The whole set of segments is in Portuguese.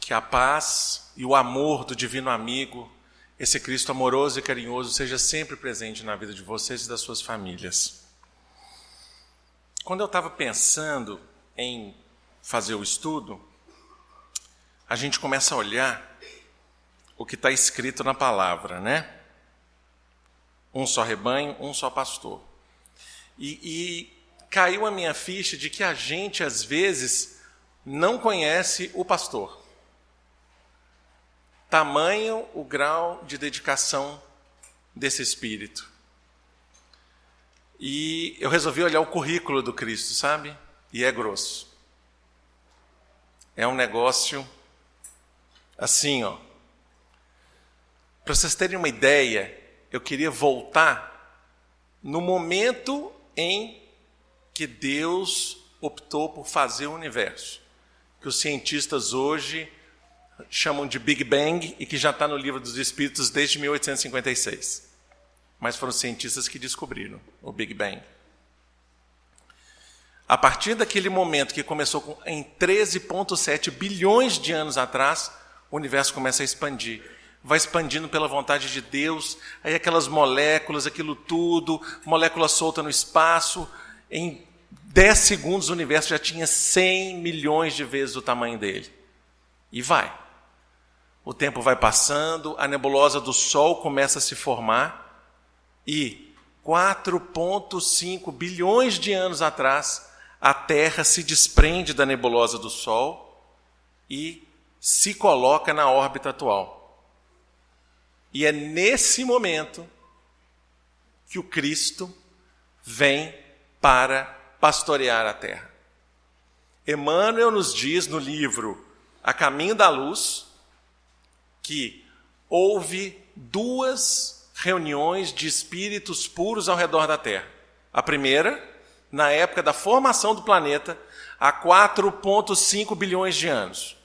Que a paz e o amor do Divino Amigo, esse Cristo amoroso e carinhoso, seja sempre presente na vida de vocês e das suas famílias. Quando eu estava pensando em fazer o estudo, a gente começa a olhar o que está escrito na palavra, né? Um só rebanho, um só pastor. E caiu a minha ficha de que a gente, às vezes, não conhece o pastor. Tamanho o grau de dedicação desse espírito. E eu resolvi olhar o currículo do Cristo, sabe? E é grosso. É um negócio assim, ó. Para vocês terem uma ideia, eu queria voltar no momento em que Deus optou por fazer o universo, que os cientistas hoje chamam de Big Bang e que já está no Livro dos Espíritos desde 1856. Mas foram os cientistas que descobriram o Big Bang. A partir daquele momento que começou em 13,7 bilhões de anos atrás, o universo começa a expandir. Vai expandindo pela vontade de Deus, aí aquelas moléculas, aquilo tudo, molécula solta no espaço, em 10 segundos o universo já tinha 100 milhões de vezes o tamanho dele. E vai. O tempo vai passando, a nebulosa do Sol começa a se formar, e 4,5 bilhões de anos atrás, a Terra se desprende da nebulosa do Sol e se coloca na órbita atual. E é nesse momento que o Cristo vem para pastorear a Terra. Emmanuel nos diz no livro A Caminho da Luz que houve 2 reuniões de espíritos puros ao redor da Terra. A primeira, na época da formação do planeta, há 4,5 bilhões de anos.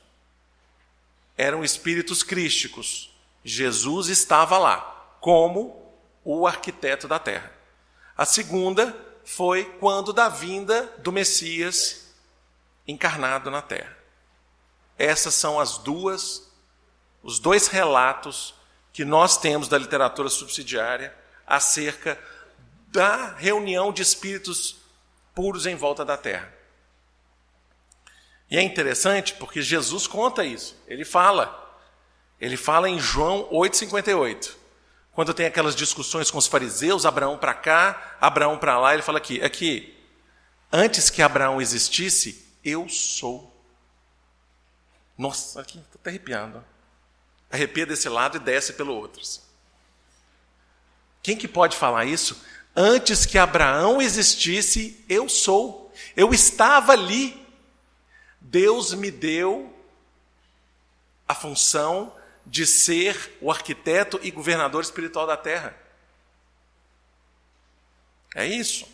Eram espíritos crísticos. Jesus estava lá, como o arquiteto da Terra. A segunda foi quando da vinda do Messias encarnado na Terra. Essas são os 2 relatos que nós temos da literatura subsidiária acerca da reunião de espíritos puros em volta da Terra. E é interessante porque Jesus conta isso. Ele fala em João 8,58. Quando tem aquelas discussões com os fariseus, Abraão para cá, Abraão para lá, ele fala aqui, antes que Abraão existisse, eu sou. Nossa, aqui, estou até arrepiando. Arrepia desse lado e desce pelo outro. Quem que pode falar isso? Antes que Abraão existisse, eu sou. Eu estava ali. Deus me deu a função de ser o arquiteto e governador espiritual da Terra. É isso.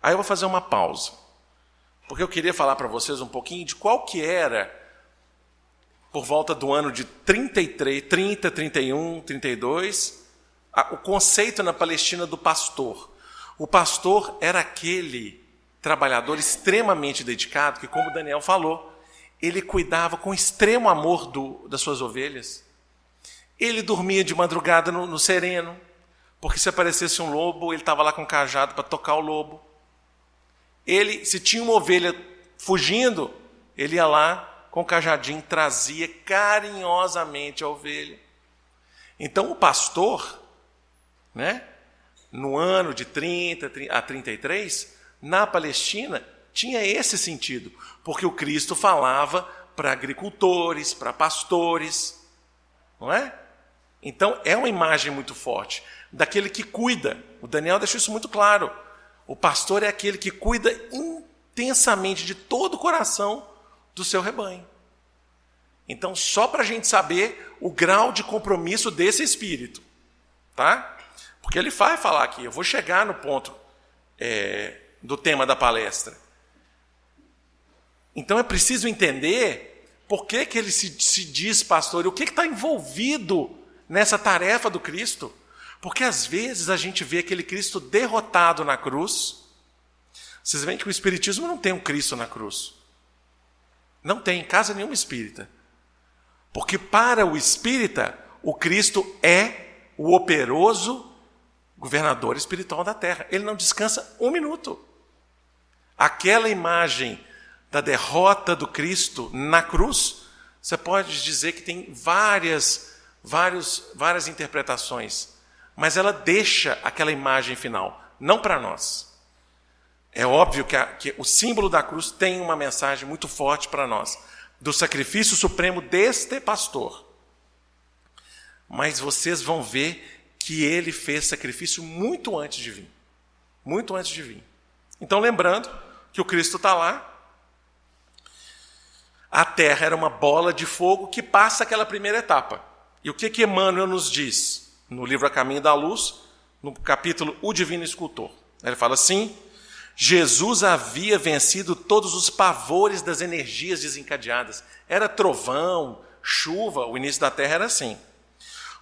Aí eu vou fazer uma pausa, porque eu queria falar para vocês um pouquinho de qual que era, por volta do ano de 33, 30, 31, 32, o conceito na Palestina do pastor. O pastor era aquele trabalhador extremamente dedicado que, como Daniel falou, ele cuidava com extremo amor das suas ovelhas. Ele dormia de madrugada no sereno, porque se aparecesse um lobo, ele estava lá com um cajado para tocar o lobo. Ele, se tinha uma ovelha fugindo, ele ia lá com o cajadinho, trazia carinhosamente a ovelha. Então o pastor, né, no ano de 30 a 33, na Palestina, tinha esse sentido, porque o Cristo falava para agricultores, para pastores, não é? Então é uma imagem muito forte, daquele que cuida. O Daniel deixou isso muito claro. O pastor é aquele que cuida intensamente de todo o coração do seu rebanho. Então, só para a gente saber o grau de compromisso desse espírito, tá? Porque ele vai falar aqui, eu vou chegar no ponto do tema da palestra. Então, é preciso entender por que ele se diz pastor e o que está envolvido nessa tarefa do Cristo. Porque, às vezes, a gente vê aquele Cristo derrotado na cruz. Vocês veem que o Espiritismo não tem um Cristo na cruz. Não tem, em casa nenhuma espírita. Porque para o espírita, o Cristo é o operoso governador espiritual da terra. Ele não descansa um minuto. Aquela imagem da derrota do Cristo na cruz, você pode dizer que tem várias interpretações, mas ela deixa aquela imagem final, não para nós. É óbvio que o símbolo da cruz tem uma mensagem muito forte para nós, do sacrifício supremo deste pastor. Mas vocês vão ver que ele fez sacrifício muito antes de vir. Muito antes de vir. Então, lembrando que o Cristo está lá, a terra era uma bola de fogo que passa aquela primeira etapa. E o que Emmanuel nos diz no livro A Caminho da Luz, no capítulo O Divino Escultor? Ele fala assim: Jesus havia vencido todos os pavores das energias desencadeadas. Era trovão, chuva, o início da terra era assim.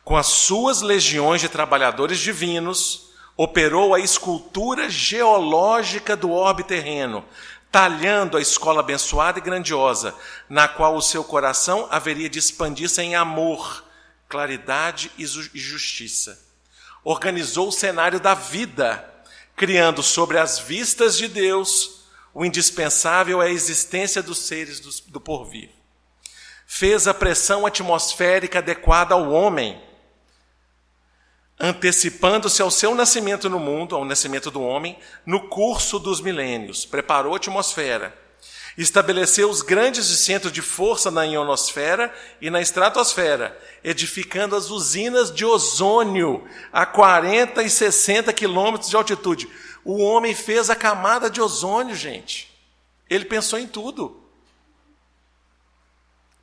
Com as suas legiões de trabalhadores divinos, operou a escultura geológica do orbe terreno, talhando a escola abençoada e grandiosa, na qual o seu coração haveria de expandir-se em amor, claridade e justiça. Organizou o cenário da vida, criando sobre as vistas de Deus o indispensável à existência dos seres do porvir. Fez a pressão atmosférica adequada ao homem, antecipando-se ao seu nascimento no mundo, ao nascimento do homem, no curso dos milênios. Preparou a atmosfera. Estabeleceu os grandes centros de força na ionosfera e na estratosfera, edificando as usinas de ozônio a 40 e 60 quilômetros de altitude. O homem fez a camada de ozônio, gente. Ele pensou em tudo.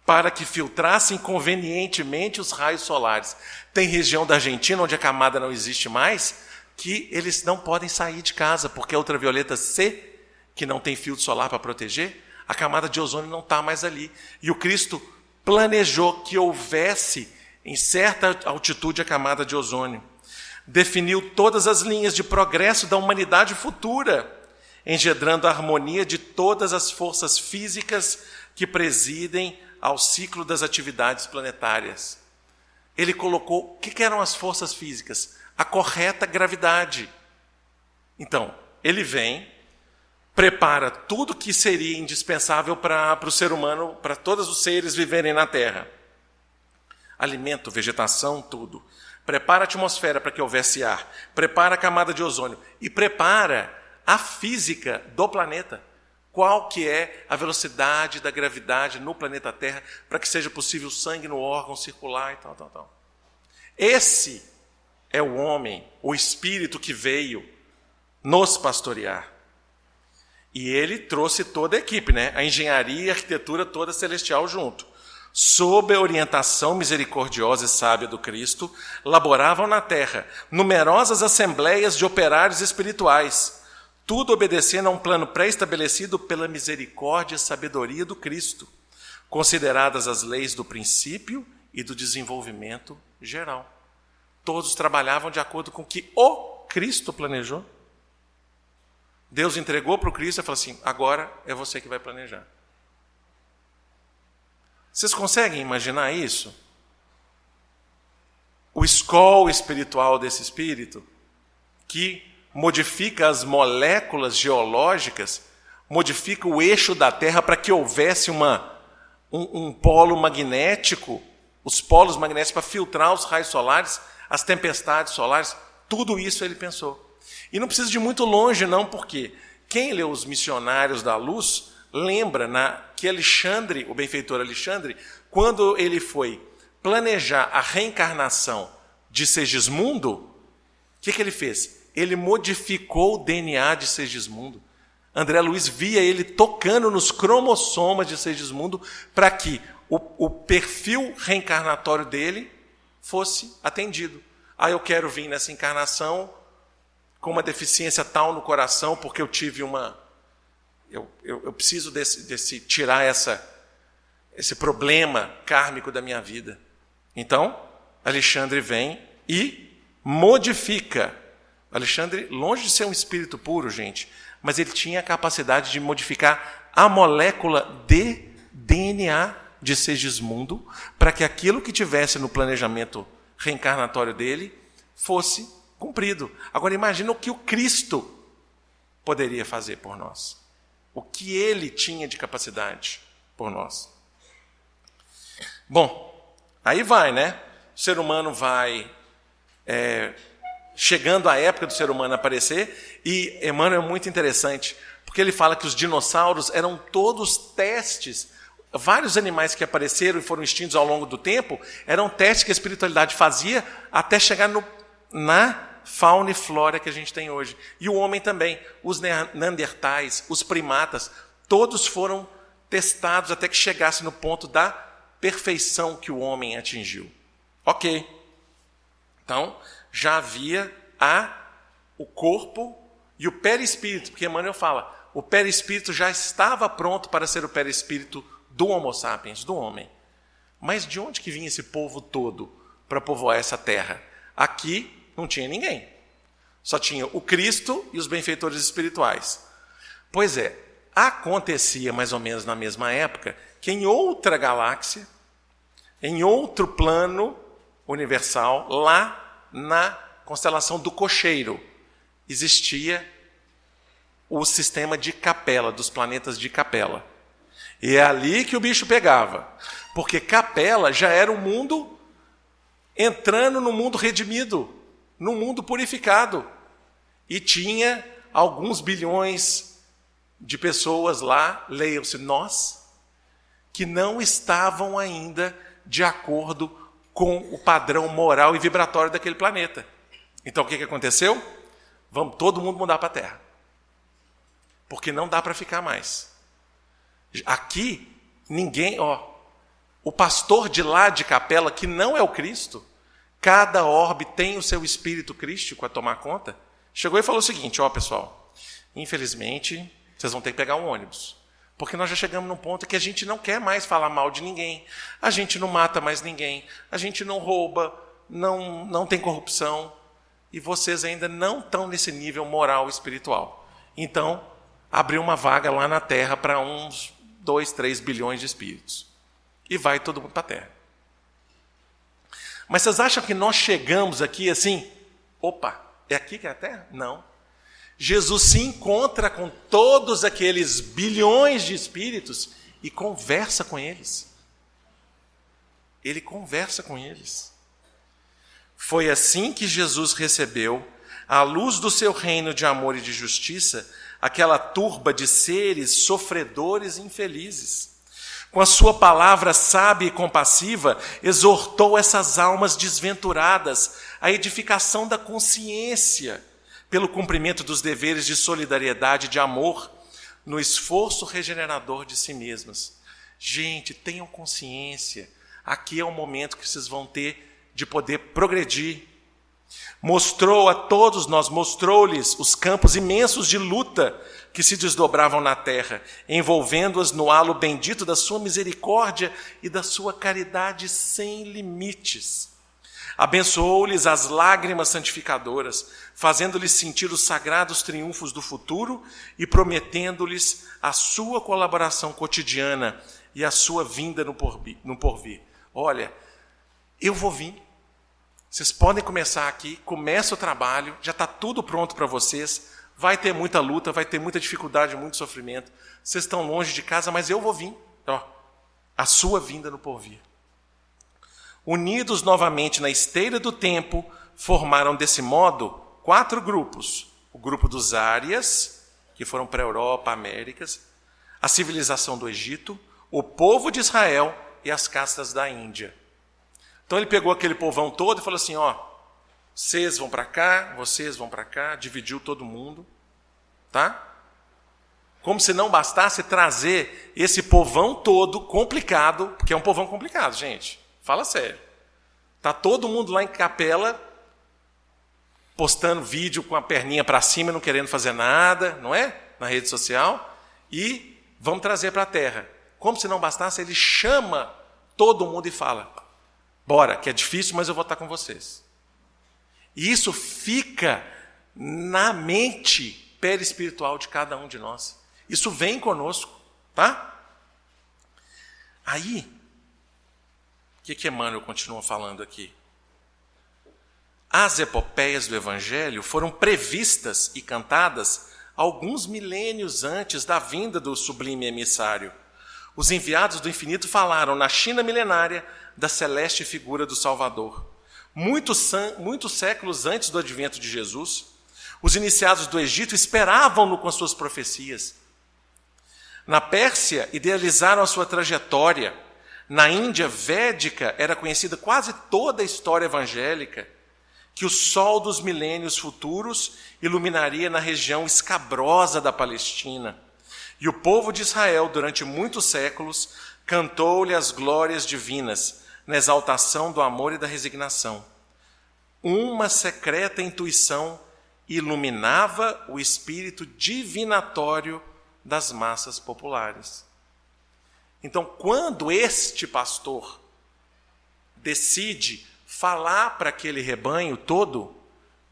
Para que filtrassem convenientemente os raios solares. Tem região da Argentina onde a camada não existe mais, que eles não podem sair de casa, porque a ultravioleta C, que não tem filtro solar para proteger, a camada de ozônio não está mais ali. E o Cristo planejou que houvesse em certa altitude a camada de ozônio. Definiu todas as linhas de progresso da humanidade futura, engendrando a harmonia de todas as forças físicas que presidem ao ciclo das atividades planetárias. Ele colocou, o que eram as forças físicas? A correta gravidade. Então, ele vem, prepara tudo que seria indispensável para o ser humano, para todos os seres viverem na Terra. Alimento, vegetação, tudo. Prepara a atmosfera para que houvesse ar. Prepara a camada de ozônio. E prepara a física do planeta. Qual que é a velocidade da gravidade no planeta Terra para que seja possível o sangue no órgão circular e tal. Esse é o homem, o espírito que veio nos pastorear. E ele trouxe toda a equipe, né? A engenharia e a arquitetura toda celestial junto. Sob a orientação misericordiosa e sábia do Cristo, laboravam na terra numerosas assembleias de operários espirituais, tudo obedecendo a um plano pré-estabelecido pela misericórdia e sabedoria do Cristo, consideradas as leis do princípio e do desenvolvimento geral. Todos trabalhavam de acordo com o que o Cristo planejou. Deus entregou para o Cristo e falou assim: agora é você que vai planejar. Vocês conseguem imaginar isso? O escol espiritual desse espírito, que modifica as moléculas geológicas, modifica o eixo da Terra para que houvesse um polo magnético, os polos magnéticos para filtrar os raios solares, as tempestades solares, tudo isso ele pensou. E não precisa de muito longe não, porque quem lê os Missionários da Luz lembra que Alexandre, o benfeitor Alexandre, quando ele foi planejar a reencarnação de Segismundo, o que ele fez? Ele modificou o DNA de Segismundo. André Luiz via ele tocando nos cromossomas de Segismundo para que o perfil reencarnatório dele fosse atendido. Eu quero vir nessa encarnação com uma deficiência tal no coração, porque eu tive eu preciso tirar esse problema kármico da minha vida. Então, Alexandre vem e modifica. Alexandre, longe de ser um espírito puro, gente, mas ele tinha a capacidade de modificar a molécula de DNA de Segismundo, para que aquilo que tivesse no planejamento reencarnatório dele fosse cumprido. Agora imagina o que o Cristo poderia fazer por nós. O que ele tinha de capacidade por nós. Bom, aí vai, né? O ser humano vai chegando a época do ser humano aparecer, e Emmanuel é muito interessante, porque ele fala que os dinossauros eram todos testes. Vários animais que apareceram e foram extintos ao longo do tempo eram testes que a espiritualidade fazia até chegar na fauna e flora que a gente tem hoje. E o homem também. Os neandertais, os primatas, todos foram testados até que chegasse no ponto da perfeição que o homem atingiu. Ok. Então, já havia o corpo e o perispírito, porque Emmanuel fala, o perispírito já estava pronto para ser o perispírito do Homo sapiens, do homem. Mas de onde que vinha esse povo todo para povoar essa terra? Aqui não tinha ninguém. Só tinha o Cristo e os benfeitores espirituais. Pois é, acontecia mais ou menos na mesma época que em outra galáxia, em outro plano universal, lá na constelação do Cocheiro, existia o sistema de Capela, dos planetas de Capela. E é ali que o bicho pegava, porque Capela já era um mundo entrando no mundo redimido, no mundo purificado. E tinha alguns bilhões de pessoas lá, leiam-se nós, que não estavam ainda de acordo com o padrão moral e vibratório daquele planeta. Então o que aconteceu? Vamos todo mundo mudar para a Terra. Porque não dá para ficar mais. Aqui, ninguém, o pastor de lá de Capela, que não é o Cristo, cada orbe tem o seu espírito crístico a tomar conta, chegou e falou o seguinte, pessoal, infelizmente, vocês vão ter que pegar um ônibus, porque nós já chegamos num ponto que a gente não quer mais falar mal de ninguém, a gente não mata mais ninguém, a gente não rouba, não tem corrupção, e vocês ainda não estão nesse nível moral e espiritual. Então, abriu uma vaga lá na Terra para uns 2, 3 bilhões de espíritos. E vai todo mundo para a Terra. Mas vocês acham que nós chegamos aqui assim, opa, é aqui que é a Terra? Não. Jesus se encontra com todos aqueles bilhões de espíritos e conversa com eles. Ele conversa com eles. Foi assim que Jesus recebeu, à luz do seu reino de amor e de justiça, aquela turba de seres sofredores e infelizes. Com a sua palavra sábia e compassiva, exortou essas almas desventuradas à edificação da consciência, pelo cumprimento dos deveres de solidariedade e de amor, no esforço regenerador de si mesmas. Gente, tenham consciência, aqui é o momento que vocês vão ter de poder progredir. Mostrou a todos nós, mostrou-lhes os campos imensos de luta que se desdobravam na terra, envolvendo-as no halo bendito da sua misericórdia e da sua caridade sem limites. Abençoou-lhes as lágrimas santificadoras, fazendo-lhes sentir os sagrados triunfos do futuro e prometendo-lhes a sua colaboração cotidiana e a sua vinda no porvir. Olha, eu vou vir. Vocês podem começar aqui, começa o trabalho, já está tudo pronto para vocês, vai ter muita luta, vai ter muita dificuldade, muito sofrimento. Vocês estão longe de casa, mas eu vou vir. A sua vinda no porvir. Unidos novamente na esteira do tempo, formaram desse modo 4 grupos. O grupo dos Árias, que foram para a Europa, Américas, a civilização do Egito, o povo de Israel e as castas da Índia. Então ele pegou aquele povão todo e falou assim, vocês vão para cá, vocês vão para cá, dividiu todo mundo, tá? Como se não bastasse trazer esse povão todo complicado, porque é um povão complicado, gente, fala sério. Tá todo mundo lá em Capela, postando vídeo com a perninha para cima, não querendo fazer nada, não é? Na rede social, e vamos trazer para a terra. Como se não bastasse, ele chama todo mundo e fala, bora, que é difícil, mas eu vou estar com vocês. E isso fica na mente perispiritual de cada um de nós. Isso vem conosco, tá? Aí, que Emmanuel continua falando aqui? As epopeias do Evangelho foram previstas e cantadas alguns milênios antes da vinda do sublime emissário. Os enviados do infinito falaram na China milenária da celeste figura do Salvador. Muitos séculos antes do advento de Jesus, os iniciados do Egito esperavam-no com suas profecias. Na Pérsia, idealizaram a sua trajetória. Na Índia védica era conhecida quase toda a história evangélica, que o sol dos milênios futuros iluminaria na região escabrosa da Palestina. E o povo de Israel, durante muitos séculos, cantou-lhe as glórias divinas, na exaltação do amor e da resignação. Uma secreta intuição iluminava o espírito divinatório das massas populares. Então, quando este pastor decide falar para aquele rebanho todo,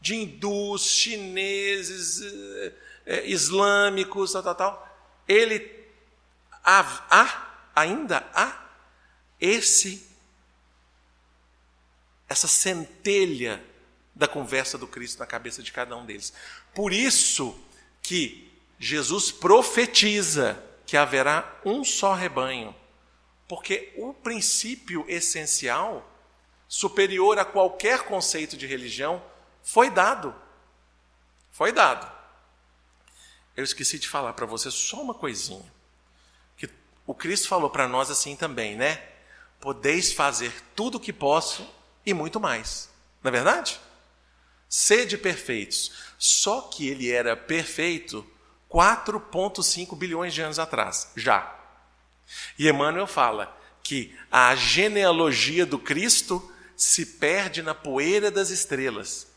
de hindus, chineses, islâmicos, ele ainda há essa centelha da conversa do Cristo na cabeça de cada um deles. Por isso que Jesus profetiza que haverá um só rebanho, porque o princípio essencial, superior a qualquer conceito de religião, foi dado. Foi dado. Eu esqueci de falar para você só uma coisinha, que o Cristo falou para nós assim também, né? Podeis fazer tudo o que posso e muito mais. Não é verdade? Sede perfeitos. Só que ele era perfeito 4,5 bilhões de anos atrás, já. E Emmanuel fala que a genealogia do Cristo se perde na poeira das estrelas.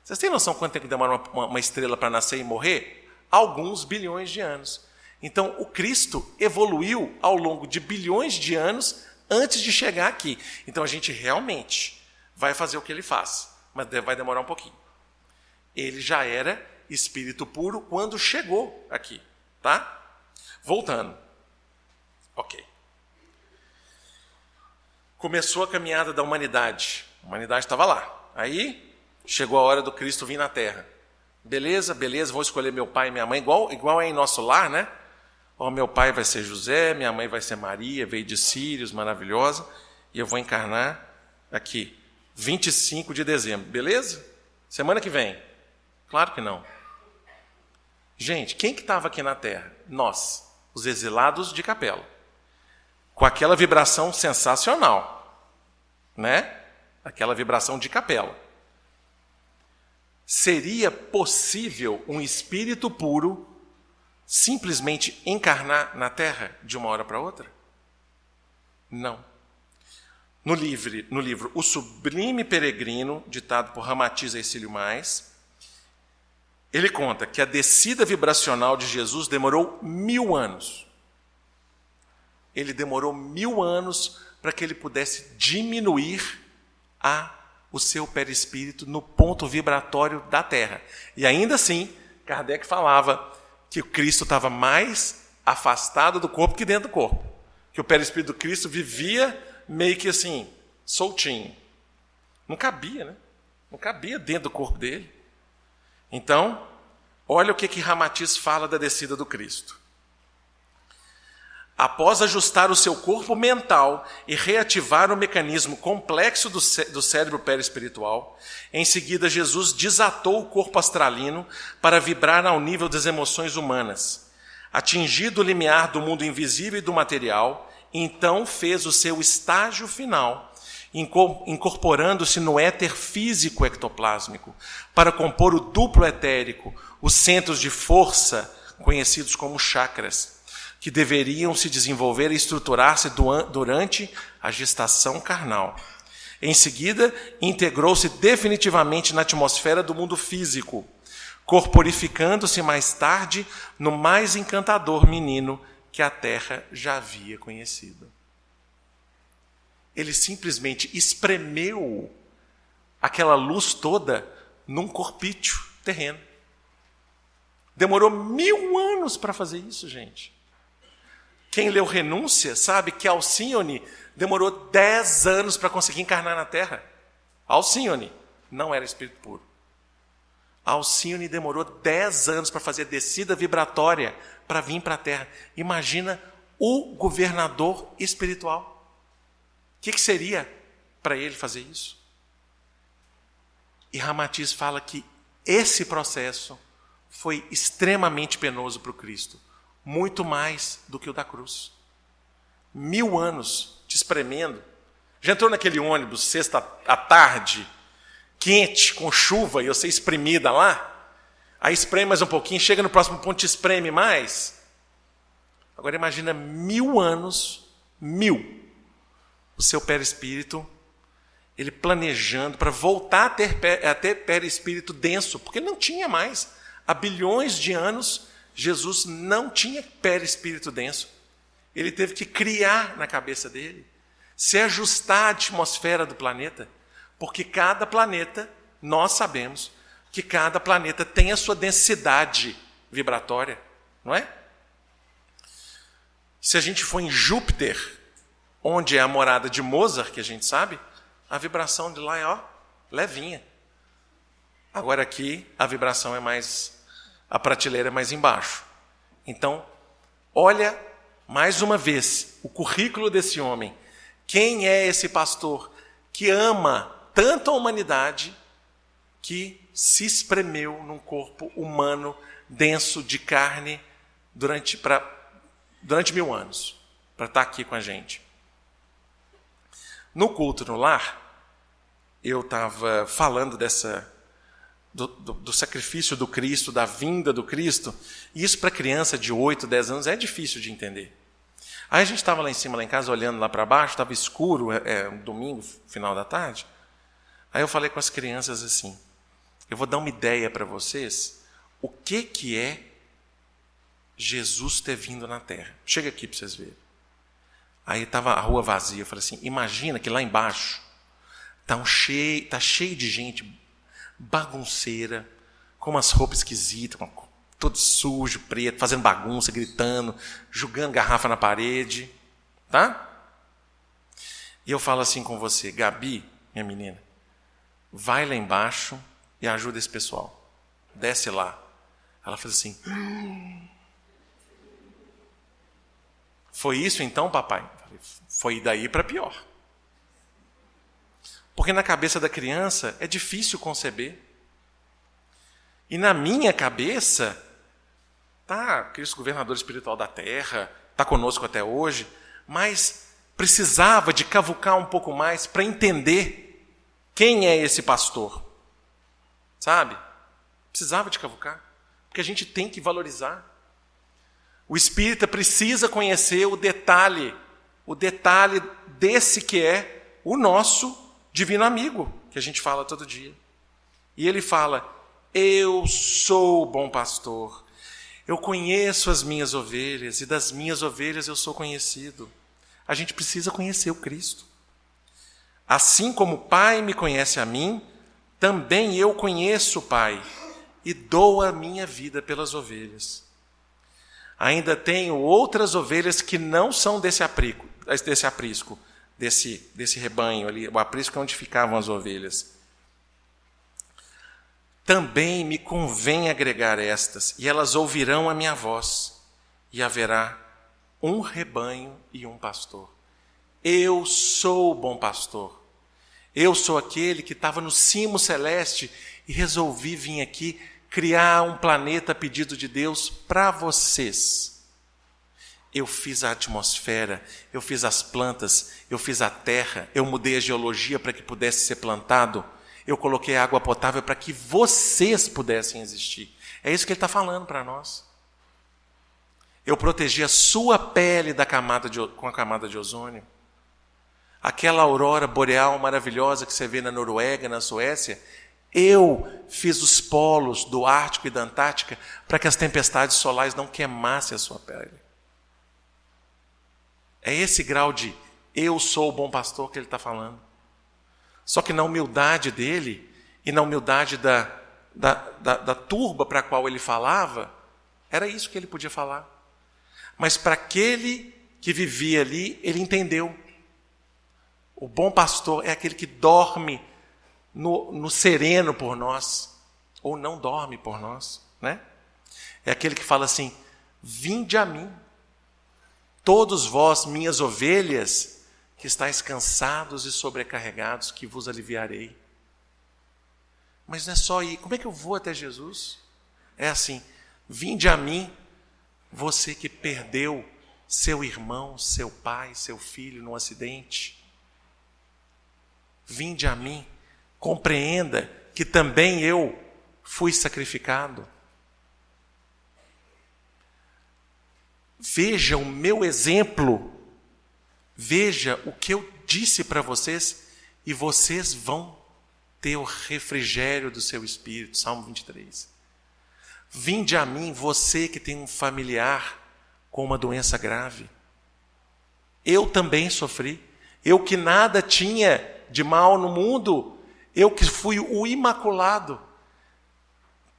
Vocês têm noção quanto tempo demora uma estrela para nascer e morrer? Alguns bilhões de anos. Então, o Cristo evoluiu ao longo de bilhões de anos antes de chegar aqui. Então, a gente realmente vai fazer o que ele faz, mas vai demorar um pouquinho. Ele já era espírito puro quando chegou aqui, tá? Voltando. Ok. Começou a caminhada da humanidade. A humanidade estava lá. Aí, chegou a hora do Cristo vir na Terra. Beleza, vou escolher meu pai e minha mãe, igual é em nosso lar, né? Ó, meu pai vai ser José, minha mãe vai ser Maria, veio de Sírios, maravilhosa, e eu vou encarnar aqui, 25 de dezembro, beleza? Semana que vem? Claro que não. Gente, quem que estava aqui na Terra? Nós, os exilados de Capela. Com aquela vibração sensacional, né? Aquela vibração de Capela. Seria possível um espírito puro simplesmente encarnar na Terra de uma hora para outra? Não. No livro O Sublime Peregrino, ditado por Ramatiz Exílio Mais, ele conta que a descida vibracional de Jesus demorou 1000 anos. Ele demorou 1000 anos para que ele pudesse diminuir o seu perispírito no ponto vibratório da Terra. E ainda assim, Kardec falava que o Cristo estava mais afastado do corpo que dentro do corpo. Que o perispírito do Cristo vivia meio que assim, soltinho. Não cabia, né? Não cabia dentro do corpo dele. Então, olha o que Ramatiz fala da descida do Cristo. Após ajustar o seu corpo mental e reativar o mecanismo complexo do cérebro perispiritual, em seguida Jesus desatou o corpo astralino para vibrar ao nível das emoções humanas. Atingido o limiar do mundo invisível e do material, então fez o seu estágio final, incorporando-se no éter físico ectoplásmico, para compor o duplo etérico, os centros de força, conhecidos como chakras, que deveriam se desenvolver e estruturar-se durante a gestação carnal. Em seguida, integrou-se definitivamente na atmosfera do mundo físico, corporificando-se mais tarde no mais encantador menino que a Terra já havia conhecido. Ele simplesmente espremeu aquela luz toda num corpício terreno. Demorou 1000 anos para fazer isso, gente. Quem leu Renúncia sabe que Alcíone demorou 10 anos para conseguir encarnar na Terra. Alcíone não era espírito puro. Alcíone demorou 10 anos para fazer a descida vibratória para vir para a Terra. Imagina o governador espiritual. O que seria para ele fazer isso? E Ramatiz fala que esse processo foi extremamente penoso para o Cristo. Muito mais do que o da cruz. 1000 anos te espremendo. Já entrou naquele ônibus sexta à tarde, quente, com chuva, e você espremida lá? Aí espreme mais um pouquinho, chega no próximo ponto, te espreme mais. Agora imagina 1000 anos, 1000. O seu perispírito, ele planejando para voltar a ter perispírito denso, porque ele não tinha mais. Há bilhões de anos, Jesus não tinha perispírito denso. Ele teve que criar na cabeça dele, se ajustar à atmosfera do planeta, porque cada planeta, nós sabemos que cada planeta tem a sua densidade vibratória, não é? Se a gente for em Júpiter, onde é a morada de Mozart, que a gente sabe, a vibração de lá é levinha. Agora aqui a vibração é mais, a prateleira é mais embaixo. Então, olha mais uma vez o currículo desse homem. Quem é esse pastor que ama tanto a humanidade que se espremeu num corpo humano denso de carne durante 1000 anos, para estar aqui com a gente? No culto no lar, eu estava falando do sacrifício do Cristo, da vinda do Cristo, e isso para criança de 8, 10 anos é difícil de entender. Aí a gente estava lá em cima, lá em casa, olhando lá para baixo, estava escuro, um domingo, final da tarde. Aí eu falei com as crianças assim, eu vou dar uma ideia para vocês, o que é Jesus ter vindo na Terra. Chega aqui para vocês verem. Aí estava a rua vazia, eu falei assim, imagina que lá embaixo está cheio de gente bagunceira, com umas roupas esquisitas, todo sujo, preto, fazendo bagunça, gritando, jogando garrafa na parede, tá? E eu falo assim com você, Gabi, minha menina, vai lá embaixo e ajuda esse pessoal. Desce lá. Ela faz assim. Foi isso então, papai? Foi daí para pior. Porque na cabeça da criança é difícil conceber. E na minha cabeça, Cristo governador espiritual da terra, está conosco até hoje, mas precisava de cavucar um pouco mais para entender quem é esse pastor. Sabe? Precisava de cavucar, porque a gente tem que valorizar. O espírita precisa conhecer o detalhe desse que é o nosso divino amigo, que a gente fala todo dia. E ele fala, eu sou o bom pastor, eu conheço as minhas ovelhas, e das minhas ovelhas eu sou conhecido. A gente precisa conhecer o Cristo. Assim como o Pai me conhece a mim, também eu conheço o Pai, e dou a minha vida pelas ovelhas. Ainda tenho outras ovelhas que não são desse aprisco, desse rebanho ali, o aprisco é onde ficavam as ovelhas. Também me convém agregar estas, e elas ouvirão a minha voz, e haverá um rebanho e um pastor. Eu sou o bom pastor. Eu sou aquele que estava no cimo celeste e resolvi vir aqui criar um planeta a pedido de Deus para vocês. Eu fiz a atmosfera, eu fiz as plantas, eu fiz a terra, eu mudei a geologia para que pudesse ser plantado, eu coloquei água potável para que vocês pudessem existir. É isso que ele está falando para nós. Eu protegi a sua pele com a camada de ozônio. Aquela aurora boreal maravilhosa que você vê na Noruega, na Suécia, eu fiz os polos do Ártico e da Antártica para que as tempestades solares não queimassem a sua pele. É esse grau de eu sou o bom pastor que ele está falando. Só que na humildade dele e na humildade da turba para a qual ele falava, era isso que ele podia falar. Mas para aquele que vivia ali, ele entendeu. O bom pastor é aquele que dorme no sereno por nós, ou não dorme por nós, né? É aquele que fala assim: vinde a mim, todos vós, minhas ovelhas, que estáis cansados e sobrecarregados, que vos aliviarei. Mas não é só ir. Como é que eu vou até Jesus? É assim: vinde a mim, você que perdeu seu irmão, seu pai, seu filho num acidente. Vinde a mim, compreenda que também eu fui sacrificado. Veja o meu exemplo, veja o que eu disse para vocês, e vocês vão ter o refrigério do seu espírito. Salmo 23. Vinde a mim, você que tem um familiar com uma doença grave. Eu também sofri. Eu que nada tinha de mal no mundo, eu que fui o imaculado,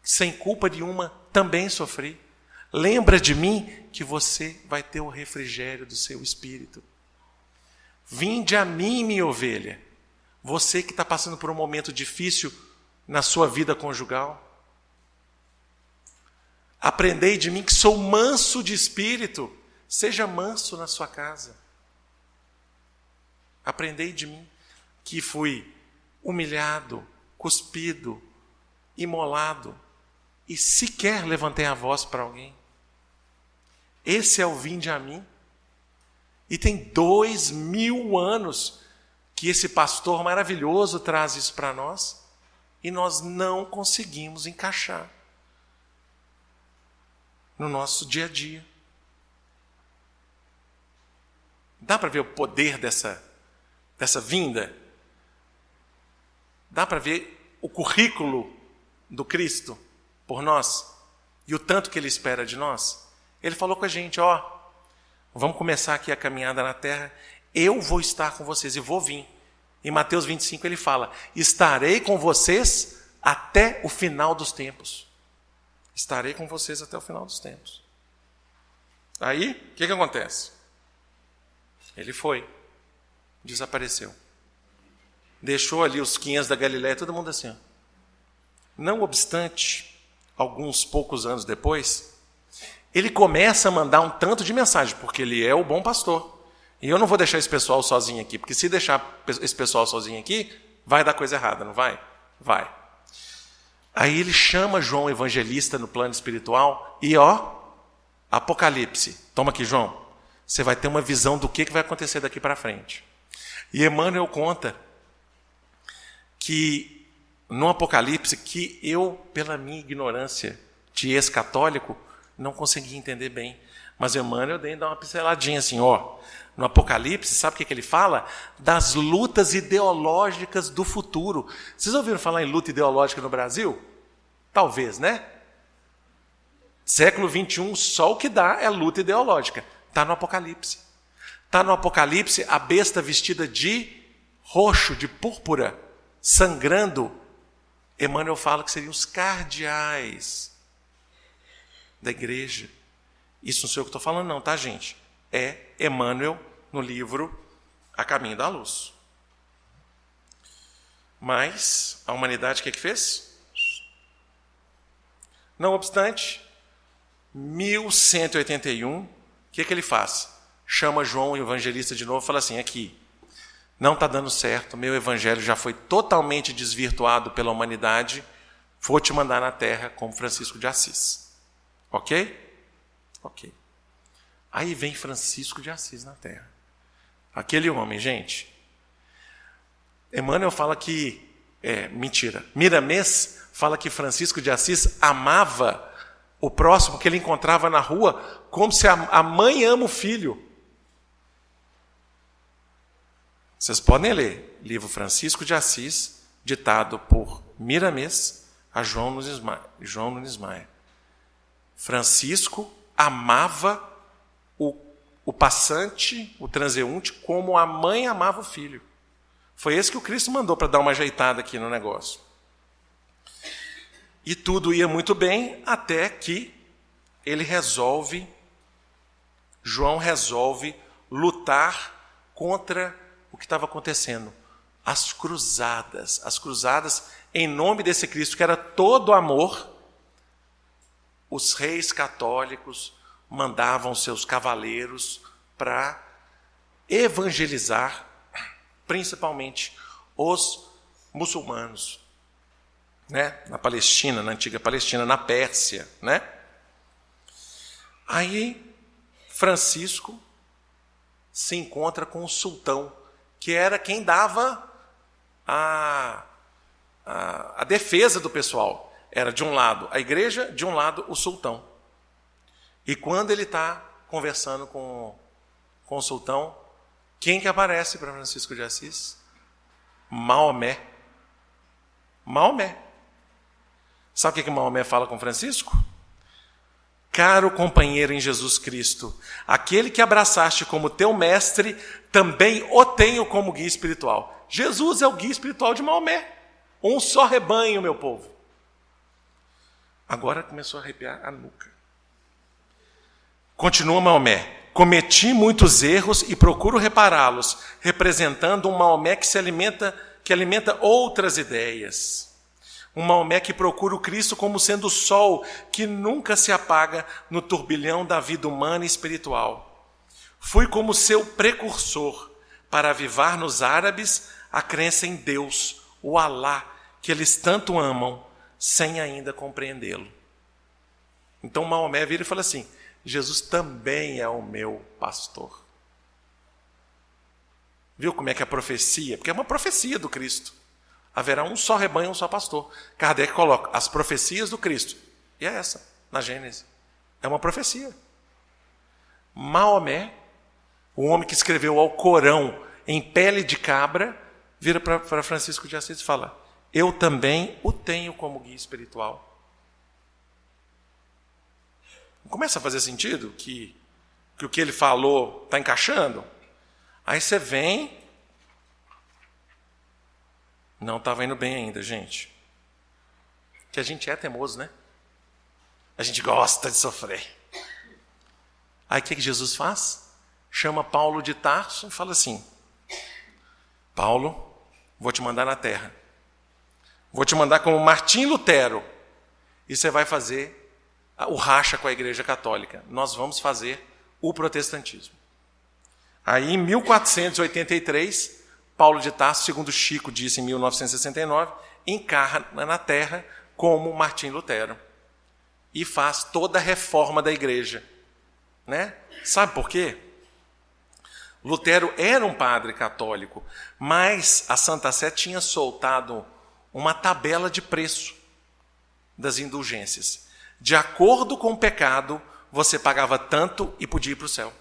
sem culpa nenhuma, também sofri. Lembra de mim que você vai ter o refrigério do seu espírito. Vinde a mim, minha ovelha. Você que está passando por um momento difícil na sua vida conjugal. Aprendei de mim que sou manso de espírito. Seja manso na sua casa. Aprendei de mim que fui humilhado, cuspido, imolado, e sequer levantei a voz para alguém. Esse é o vinde a mim. E tem 2000 anos que esse pastor maravilhoso traz isso para nós, e nós não conseguimos encaixar no nosso dia a dia. Dá para ver o poder dessa vinda? Dá para ver o currículo do Cristo por nós e o tanto que Ele espera de nós? Ele falou com a gente: vamos começar aqui a caminhada na terra, eu vou estar com vocês e vou vir. Em Mateus 25 ele fala: estarei com vocês até o final dos tempos. Estarei com vocês até o final dos tempos. Aí, o que acontece? Ele foi, desapareceu. Deixou ali os quinhas da Galileia, todo mundo assim. Não obstante, alguns poucos anos depois, ele começa a mandar um tanto de mensagem, porque ele é o bom pastor. E eu não vou deixar esse pessoal sozinho aqui, porque se deixar esse pessoal sozinho aqui, vai dar coisa errada, não vai? Vai. Aí ele chama João Evangelista no plano espiritual e Apocalipse. Toma aqui, João. Você vai ter uma visão do que vai acontecer daqui para frente. E Emmanuel conta que no Apocalipse, que eu, pela minha ignorância de ex-católico, não consegui entender bem. Mas Emmanuel dá uma pinceladinha assim, no Apocalipse, sabe o que ele fala? Das lutas ideológicas do futuro. Vocês ouviram falar em luta ideológica no Brasil? Talvez, né? Século XXI, só o que dá é luta ideológica. Está no Apocalipse. Está no Apocalipse a besta vestida de roxo, de púrpura, sangrando. Emmanuel fala que seriam os cardeais da igreja. Isso não sei o que estou falando não, tá, gente? É Emmanuel no livro A Caminho da Luz. Mas a humanidade o que fez? Não obstante, 1181, o que ele faz? Chama João, o evangelista, de novo e fala assim: aqui, não está dando certo, meu evangelho já foi totalmente desvirtuado pela humanidade, vou te mandar na terra como Francisco de Assis. Ok? Ok. Aí vem Francisco de Assis na terra. Aquele homem, gente. Emmanuel fala que... mentira. Miramês fala que Francisco de Assis amava o próximo que ele encontrava na rua como se a mãe ama o filho. Vocês podem ler. Livro Francisco de Assis, ditado por Miramês a João Nunes Maia. Francisco amava o passante, o transeunte, como a mãe amava o filho. Foi esse que o Cristo mandou para dar uma ajeitada aqui no negócio. E tudo ia muito bem, até que João resolve lutar contra o que estava acontecendo. As cruzadas em nome desse Cristo, que era todo amor, os reis católicos mandavam seus cavaleiros para evangelizar, principalmente os muçulmanos, né? Na Palestina, na antiga Palestina, na Pérsia, né? Aí Francisco se encontra com o sultão, que era quem dava a defesa do pessoal. Era de um lado a igreja, de um lado o sultão. E quando ele está conversando com o sultão, quem que aparece para Francisco de Assis? Maomé. Maomé. Sabe o que Maomé fala com Francisco? Caro companheiro em Jesus Cristo, aquele que abraçaste como teu mestre, também o tenho como guia espiritual. Jesus é o guia espiritual de Maomé. Um só rebanho, meu povo. Agora começou a arrepiar a nuca. Continua Maomé. Cometi muitos erros e procuro repará-los, representando um Maomé que alimenta outras ideias. Um Maomé que procura o Cristo como sendo o sol que nunca se apaga no turbilhão da vida humana e espiritual. Fui como seu precursor para avivar nos árabes a crença em Deus, o Alá, que eles tanto amam, sem ainda compreendê-lo. Então Maomé vira e fala assim: Jesus também é o meu pastor. Viu como é que é a profecia? Porque é uma profecia do Cristo. Haverá um só rebanho, um só pastor. Kardec coloca as profecias do Cristo. E é essa, na Gênesis. É uma profecia. Maomé, o homem que escreveu o Alcorão em pele de cabra, vira para Francisco de Assis e fala: eu também o tenho como guia espiritual. Começa a fazer sentido que o que ele falou está encaixando? Aí você vem... Não estava indo bem ainda, gente. Que a gente é teimoso, né? A gente gosta de sofrer. Aí o que Jesus faz? Chama Paulo de Tarso e fala assim: Paulo, vou te mandar na terra. Vou te mandar como Martim Lutero. E você vai fazer o racha com a Igreja Católica. Nós vamos fazer o protestantismo. Aí, em 1483, Paulo de Tarso, segundo Chico disse em 1969, encarna na terra como Martim Lutero. E faz toda a reforma da Igreja. Né? Sabe por quê? Lutero era um padre católico, mas a Santa Sé tinha soltado uma tabela de preço das indulgências. De acordo com o pecado, você pagava tanto e podia ir para o céu.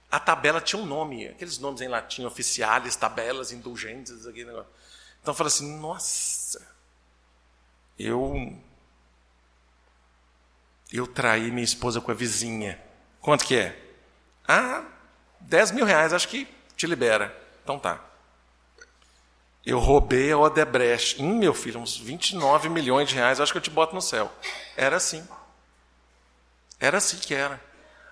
A tabela tinha um nome, aqueles nomes em latim, oficiais, tabelas, indulgências, aquele negócio. Então eu falei assim: nossa, eu traí minha esposa com a vizinha. Quanto que é? 10 mil reais, acho que te libera. Então tá. Eu roubei a Odebrecht. Meu filho, uns 29 milhões de reais, acho que eu te boto no céu. Era assim. Era assim que era.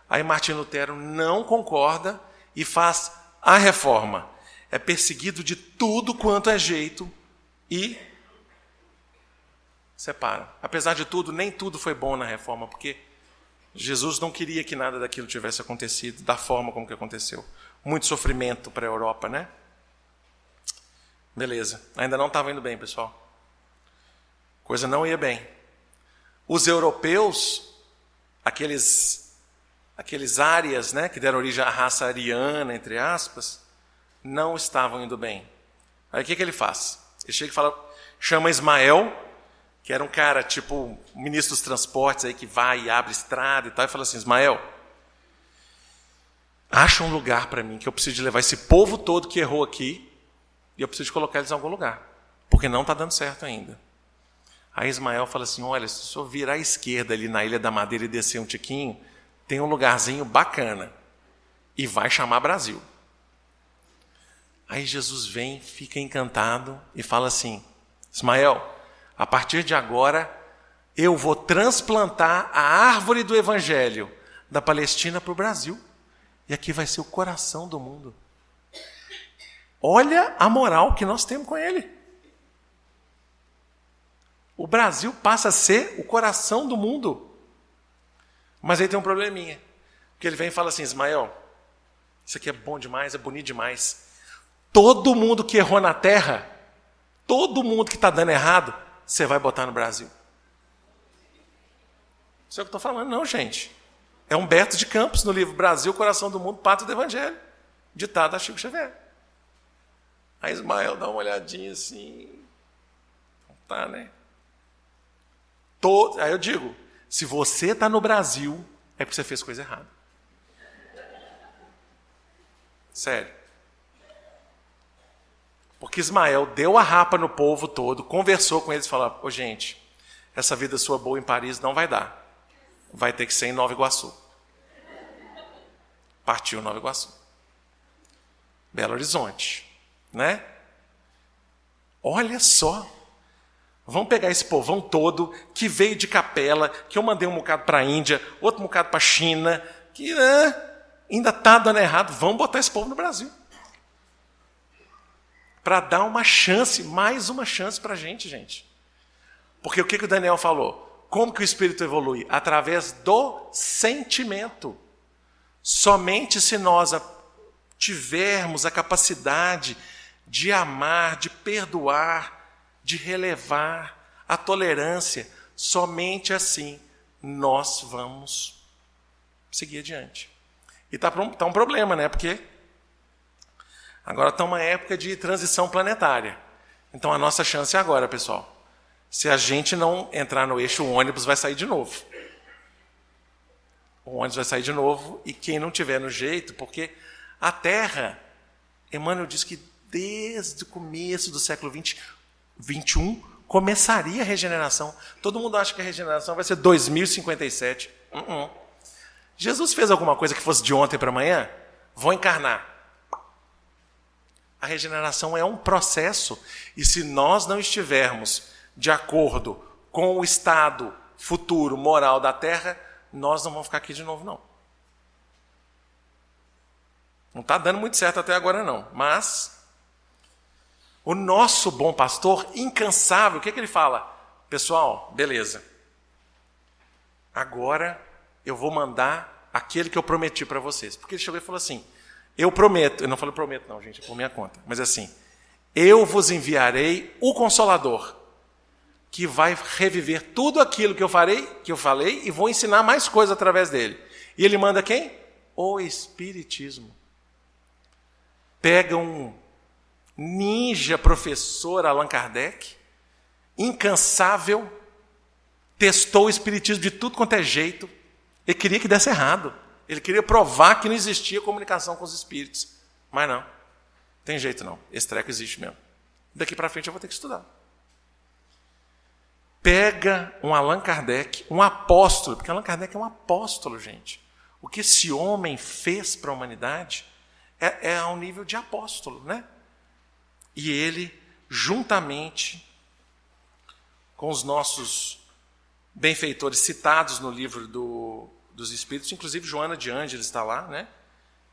Aí Martim Lutero não concorda e faz a reforma. É perseguido de tudo quanto é jeito e separa. Apesar de tudo, nem tudo foi bom na reforma, porque Jesus não queria que nada daquilo tivesse acontecido da forma como que aconteceu. Muito sofrimento para a Europa, né? Beleza. Ainda não estava indo bem, pessoal. Coisa não ia bem. Os europeus, aqueles árias, né, que deram origem à raça ariana, entre aspas, não estavam indo bem. Aí o que ele faz? Ele chega e fala, chama Ismael, que era um cara tipo ministro dos transportes aí que vai e abre estrada e tal, e fala assim: Ismael, acha um lugar para mim que eu preciso de levar esse povo todo que errou aqui e eu preciso de colocar eles em algum lugar, porque não está dando certo ainda. Aí Ismael fala assim: olha, se o senhor virar à esquerda ali na Ilha da Madeira e descer um tiquinho, tem um lugarzinho bacana e vai chamar Brasil. Aí Jesus vem, fica encantado e fala assim: Ismael, a partir de agora eu vou transplantar a árvore do Evangelho da Palestina para o Brasil. E aqui vai ser o coração do mundo. Olha a moral que nós temos com ele. O Brasil passa a ser o coração do mundo. Mas aí tem um probleminha. Porque ele vem e fala assim, Ismael, isso aqui é bom demais, é bonito demais. Todo mundo que errou na terra, todo mundo que está dando errado, você vai botar no Brasil. Isso é o que eu estou falando, não, gente. É Humberto de Campos, no livro Brasil, Coração do Mundo, Pátria do Evangelho. Ditado a Chico Xavier. Aí Ismael dá uma olhadinha assim. Tá, né? Aí eu digo, se você está no Brasil, é porque você fez coisa errada. Sério. Porque Ismael deu a rapa no povo todo, conversou com eles e falou, ô gente, essa vida sua boa em Paris não vai dar. Vai ter que ser em Nova Iguaçu. Partiu Nova Iguaçu. Belo Horizonte. Né? Olha só. Vamos pegar esse povão todo que veio de Capela, que eu mandei um bocado para a Índia, outro bocado para a China, que ainda está dando errado. Vamos botar esse povo no Brasil. Para dar uma chance, mais uma chance para a gente. Porque o que o Daniel falou? Como que o espírito evolui? Através do sentimento. Somente se nós tivermos a capacidade de amar, de perdoar, de relevar, a tolerância, somente assim nós vamos seguir adiante. E está um problema, né? Porque agora está uma época de transição planetária. Então a nossa chance é agora, pessoal. Se a gente não entrar no eixo, o ônibus vai sair de novo. O ônibus vai sair de novo e quem não tiver no jeito, porque a Terra, Emmanuel diz que desde o começo do século XXI, começaria a regeneração. Todo mundo acha que a regeneração vai ser 2057. Jesus fez alguma coisa que fosse de ontem para amanhã? Vou encarnar. A regeneração é um processo, e se nós não estivermos de acordo com o estado futuro moral da Terra, nós não vamos ficar aqui de novo, não. Não está dando muito certo até agora, não. Mas o nosso bom pastor, incansável, o que ele fala? Pessoal, beleza. Agora eu vou mandar aquele que eu prometi para vocês. Porque ele chegou e falou assim, eu prometo, eu não falei prometo não, gente, é por minha conta, mas assim, eu vos enviarei o Consolador, que vai reviver tudo aquilo que eu falei, e vou ensinar mais coisas através dele. E ele manda quem? O Espiritismo. Pega um ninja professor Allan Kardec, incansável, testou o Espiritismo de tudo quanto é jeito, ele queria que desse errado. Ele queria provar que não existia comunicação com os espíritos. Mas não, tem jeito não, esse treco existe mesmo. Daqui para frente eu vou ter que estudar. Pega um Allan Kardec, um apóstolo, porque Allan Kardec é um apóstolo, gente. O que esse homem fez para a humanidade é ao nível de apóstolo, né? E ele, juntamente com os nossos benfeitores citados no livro dos Espíritos, inclusive Joana de Ângeles está lá, né?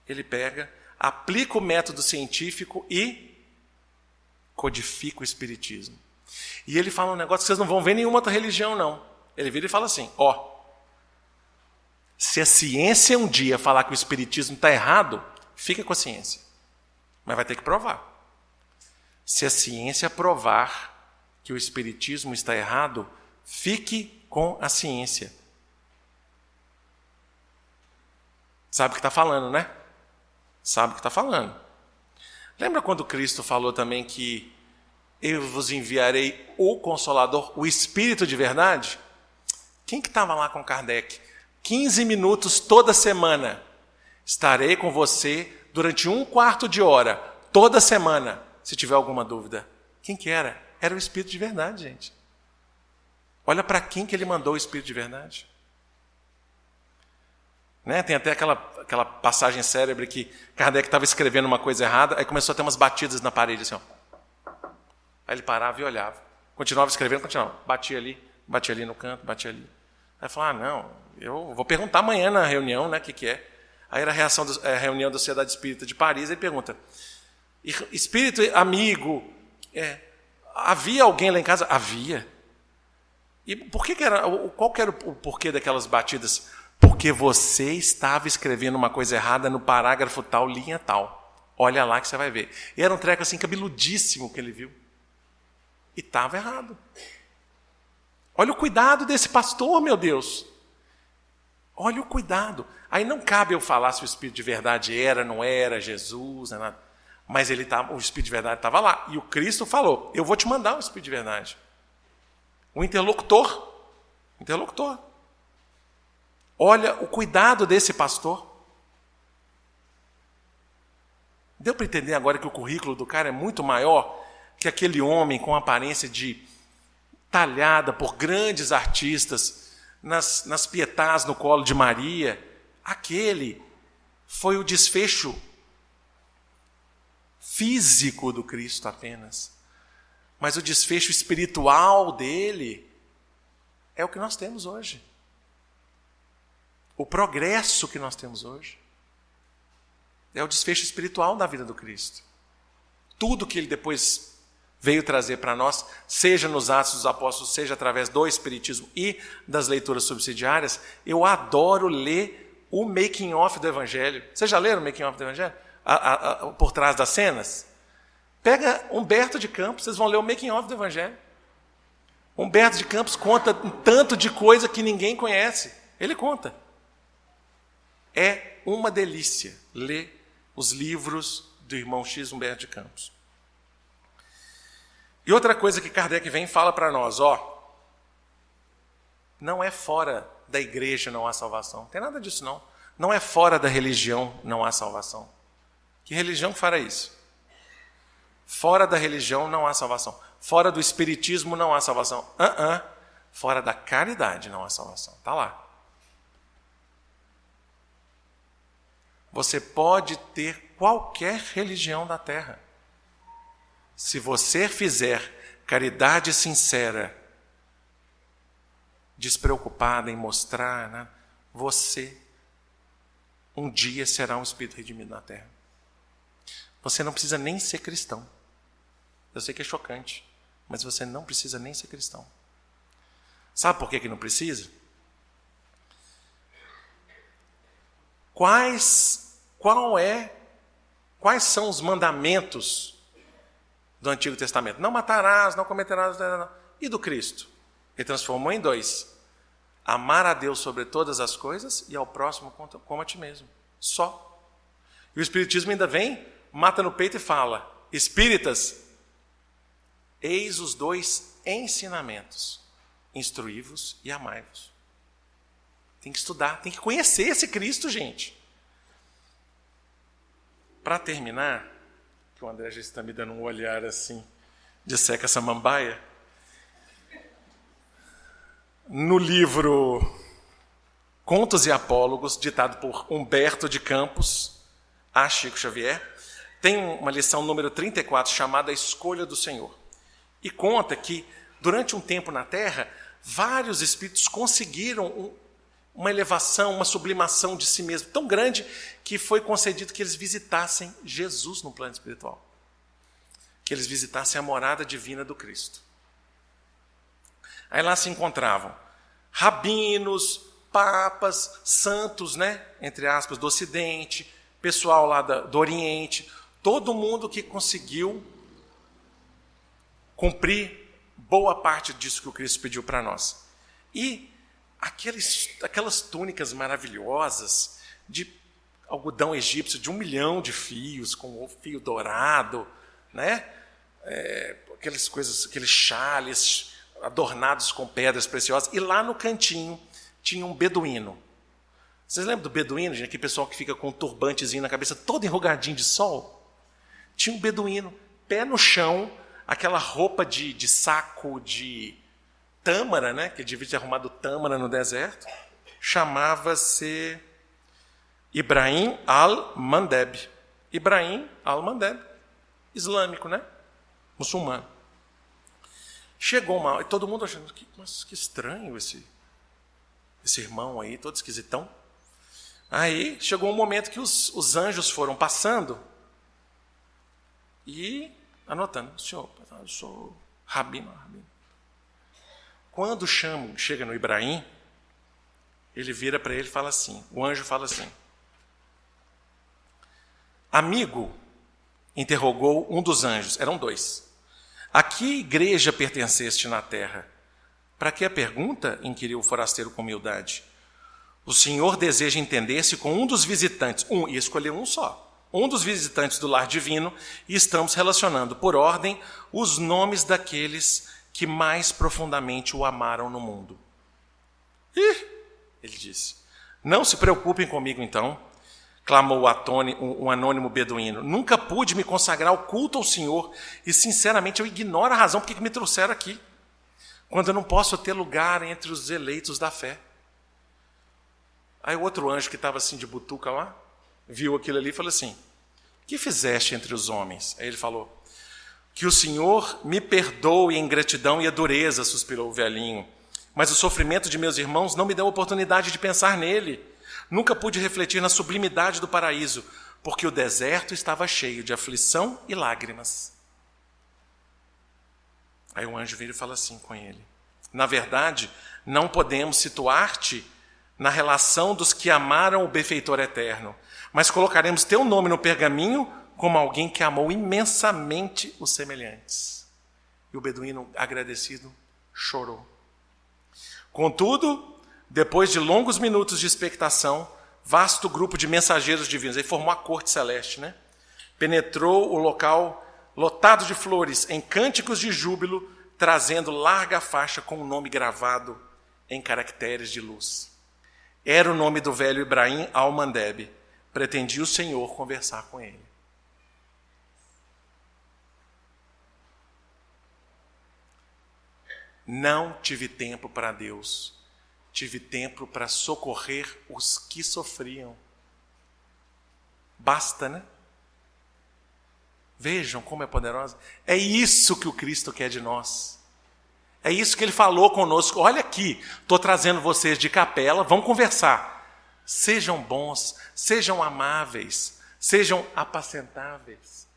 Ele pega, aplica o método científico e codifica o Espiritismo. E ele fala um negócio que vocês não vão ver em nenhuma outra religião, não. Ele vira e fala assim, se a ciência um dia falar que o Espiritismo está errado, fica com a ciência. Mas vai ter que provar. Se a ciência provar que o Espiritismo está errado, fique com a ciência. Sabe o que está falando, né? Sabe o que está falando. Lembra quando Cristo falou também que eu vos enviarei o Consolador, o Espírito de verdade? Quem que estava lá com Kardec? 15 minutos toda semana. Estarei com você durante 1/4 de hora, toda semana, se tiver alguma dúvida. Quem que era? Era o Espírito de verdade, gente. Olha para quem que ele mandou o Espírito de verdade. Né? Tem até aquela passagem célebre que Kardec estava escrevendo uma coisa errada, aí começou a ter umas batidas na parede, assim, ó. Aí ele parava e olhava. Continuava escrevendo, continuava. Batia ali no canto, batia ali. Aí falou, não, eu vou perguntar amanhã na reunião, né, o que é. Aí era a reunião da Sociedade Espírita de Paris, ele pergunta, Espírito amigo. Havia alguém lá em casa? Havia. E qual que era o porquê daquelas batidas? Porque você estava escrevendo uma coisa errada no parágrafo tal, linha tal. Olha lá que você vai ver. E era um treco assim, cabeludíssimo que ele viu. E estava errado. Olha o cuidado desse pastor, meu Deus. Olha o cuidado. Aí não cabe eu falar se o Espírito de verdade era, não era, Jesus, não é nada. Mas o Espírito de verdade estava lá. E o Cristo falou, eu vou te mandar o Espírito de verdade. O interlocutor. Olha o cuidado desse pastor. Deu para entender agora que o currículo do cara é muito maior que aquele homem com aparência de talhada por grandes artistas, nas pietás no colo de Maria. Aquele foi o desfecho físico do Cristo apenas. Mas o desfecho espiritual dele é o que nós temos hoje. O progresso que nós temos hoje é o desfecho espiritual da vida do Cristo. Tudo que ele depois veio trazer para nós, seja nos Atos dos Apóstolos, seja através do Espiritismo e das leituras subsidiárias, eu adoro ler o making of do Evangelho. Vocês já leram o making of do Evangelho? Por trás das cenas? Pega Humberto de Campos, vocês vão ler o making of do Evangelho. Humberto de Campos conta um tanto de coisa que ninguém conhece. Ele conta. É uma delícia ler os livros do irmão X Humberto de Campos. E outra coisa que Kardec vem e fala para nós, não é fora da igreja não há salvação. Não tem nada disso, não. Não é fora da religião não há salvação. Que religião fará isso? Fora da religião não há salvação. Fora do espiritismo não há salvação. Fora da caridade não há salvação. Está lá. Você pode ter qualquer religião da terra. Se você fizer caridade sincera, despreocupada em mostrar, né, você um dia será um espírito redimido na terra. Você não precisa nem ser cristão. Eu sei que é chocante, mas você não precisa nem ser cristão. Sabe por que não precisa? Quais são os mandamentos do Antigo Testamento? Não matarás, não cometerás. E do Cristo? Ele transformou em 2. Amar a Deus sobre todas as coisas e ao próximo como a ti mesmo. Só. E o Espiritismo ainda vem, mata no peito e fala: espíritas, eis os 2 ensinamentos. Instruí-vos e amai-vos. Tem que estudar, tem que conhecer esse Cristo, gente. Para terminar, que o André já está me dando um olhar assim, de seca samambaia, no livro Contos e Apólogos, ditado por Humberto de Campos, a Chico Xavier, tem uma lição número 34, chamada A Escolha do Senhor. E conta que, durante um tempo na Terra, vários espíritos conseguiram uma elevação, uma sublimação de si mesmo tão grande que foi concedido que eles visitassem Jesus no plano espiritual. Que eles visitassem a morada divina do Cristo. Aí lá se encontravam rabinos, papas, santos, né, entre aspas, do Ocidente, pessoal lá do Oriente, todo mundo que conseguiu cumprir boa parte disso que o Cristo pediu para nós. E aquelas túnicas maravilhosas de algodão egípcio de 1 milhão de fios, com o fio dourado, né? Aqueles chales adornados com pedras preciosas. E lá no cantinho tinha um beduíno. Vocês lembram do beduíno, gente? Aquele pessoal que fica com um turbantezinho na cabeça, todo enrugadinho de sol? Tinha um beduíno, pé no chão, aquela roupa de saco de tâmara, né? Que ele devia ter arrumado tâmara no deserto. Chamava-se Ibrahim al-Mandeb. Ibrahim al-Mandeb. Islâmico, né? Muçulmano. Chegou e todo mundo achando, mas que estranho esse irmão aí, todo esquisitão. Aí chegou um momento que os anjos foram passando E anotando, senhor, eu sou rabino. Quando chega no Ibrahim, ele vira para ele e fala assim, o anjo fala assim, amigo, interrogou um dos anjos, eram dois, a que igreja pertenceste na terra? Para que a pergunta? Inquiriu o forasteiro com humildade. O senhor deseja entender-se com um dos visitantes, e escolheu um só, um dos visitantes do lar divino, e estamos relacionando por ordem os nomes daqueles que mais profundamente o amaram no mundo. Ele disse, não se preocupem comigo então, clamou um anônimo beduíno. Nunca pude me consagrar ao culto ao Senhor e, sinceramente, eu ignoro a razão por que me trouxeram aqui, quando eu não posso ter lugar entre os eleitos da fé. Aí o outro anjo que estava assim de butuca lá, viu aquilo ali e falou assim, o que fizeste entre os homens? Aí ele falou, que o Senhor me perdoe a ingratidão e a dureza, suspirou o velhinho. Mas o sofrimento de meus irmãos não me deu oportunidade de pensar nele. Nunca pude refletir na sublimidade do paraíso, porque o deserto estava cheio de aflição e lágrimas. Aí o anjo vira e fala assim com ele, na verdade, não podemos situar-te na relação dos que amaram o benfeitor eterno, mas colocaremos teu nome no pergaminho como alguém que amou imensamente os semelhantes. E o beduíno, agradecido, chorou. Contudo, depois de longos minutos de expectação, vasto grupo de mensageiros divinos, aí formou a corte celeste, né? Penetrou o local lotado de flores, em cânticos de júbilo, trazendo larga faixa com o nome gravado em caracteres de luz. Era o nome do velho Ibrahim Al-Mandeb. Pretendia o Senhor conversar com ele. Não tive tempo para Deus. Tive tempo para socorrer os que sofriam. Basta, né? Vejam como é poderosa. É isso que o Cristo quer de nós. É isso que ele falou conosco. Olha aqui, estou trazendo vocês de capela, vamos conversar. Sejam bons, sejam amáveis, sejam apacentáveis.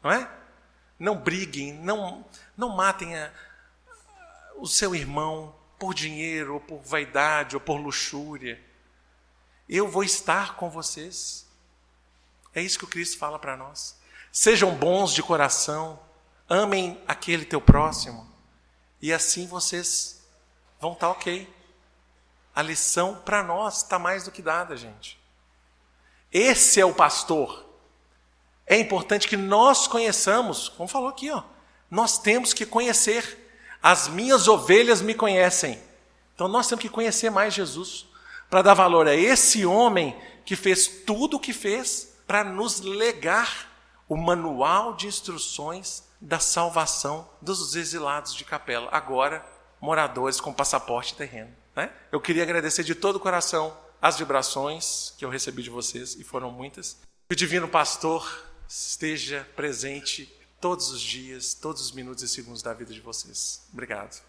Não é? Não briguem, não matem o seu irmão por dinheiro, ou por vaidade, ou por luxúria. Eu vou estar com vocês. É isso que o Cristo fala para nós. Sejam bons de coração, amem aquele teu próximo, e assim vocês vão estar ok. A lição para nós está mais do que dada, gente. Esse é o pastor. É importante que nós conheçamos, como falou aqui, nós temos que conhecer. As minhas ovelhas me conhecem. Então nós temos que conhecer mais Jesus, para dar valor a esse homem que fez tudo o que fez para nos legar o manual de instruções da salvação dos exilados de Capela, agora moradores com passaporte terreno. Né? Eu queria agradecer de todo o coração as vibrações que eu recebi de vocês, e foram muitas. Que o Divino Pastor esteja presente todos os dias, todos os minutos e segundos da vida de vocês. Obrigado.